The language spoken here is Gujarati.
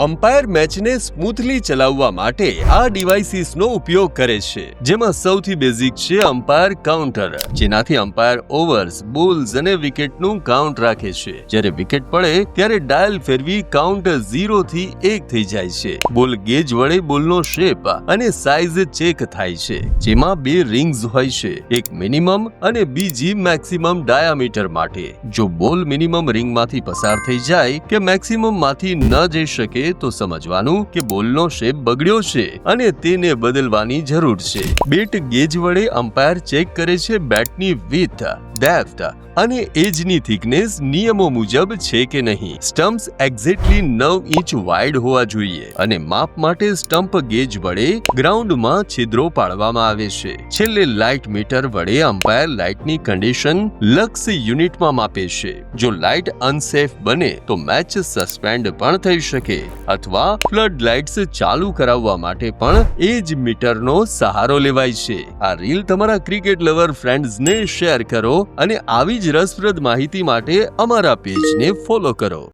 અમ્પાયર મેચને સ્મૂથલી ચલાવવા માટે આ ડિવાઇસીસનો ઉપયોગ કરે છે, જેમાં સૌથી બેઝિક છે અમ્પાયર કાઉન્ટર, જેનાથી અમ્પાયર ઓવર્સ, બોલ્સ અને વિકેટનું કાઉન્ટ રાખે છે. જ્યારે વિકેટ પડે ત્યારે ડાયલ ફેરવી કાઉન્ટ 0 થી 1 થઈ જાય છે. બોલ ગેજ વડે બોલનો શેપ અને સાઇઝ ચેક થાય છે, જેમાં 2 રિંગ્સ હોય છે, એક મિનિમમ અને બીજી મેક્સિમમ ડાયામીટર માટે. જો બોલ મિનિમમ રિંગમાંથી પસાર થઈ જાય કે મેક્સિમમ માંથી ન જઈ શકે તો સમજવાનું કે બોલનો શેપ બગડ્યો છે અને તેને બદલવાની જરૂર છે. બેટ ગેજ વડે અમ્પાયર ચેક કરે છે બેટની વિડ્થ, ડેપ્થ અને એજની થિકનેસ નિયમો મુજબ છે કે નહીં. સ્ટમ્પ્સ એક્ઝેક્ટલી 9 ઇંચ વાઇડ હોવા જોઈએ અને માપ માટે સ્ટમ્પ ગેજ વડે ગ્રાઉન્ડમાં છિદ્રો પાડવામાં આવે છે. છેલ્લે લાઇટ મીટર વડે અમ્પાયર લાઇટની કન્ડિશન લક્સ યુનિટમાં માપે છે. જો લાઇટ અનસેફ બને તો મેચ સસ્પેન્ડ પણ થઈ શકે અથવા ફ્લડ લાઇટ્સ ચાલુ કરાવવા માટે પણ એ જ મીટરનો સહારો લેવાય છે. આ રીલ તમારા ક્રિકેટ લવર ફ્રેન્ડ્સને શેર કરો અને આવી જ રસપ્રદ માહિતી માટે અમારા પેજને ફોલો કરો.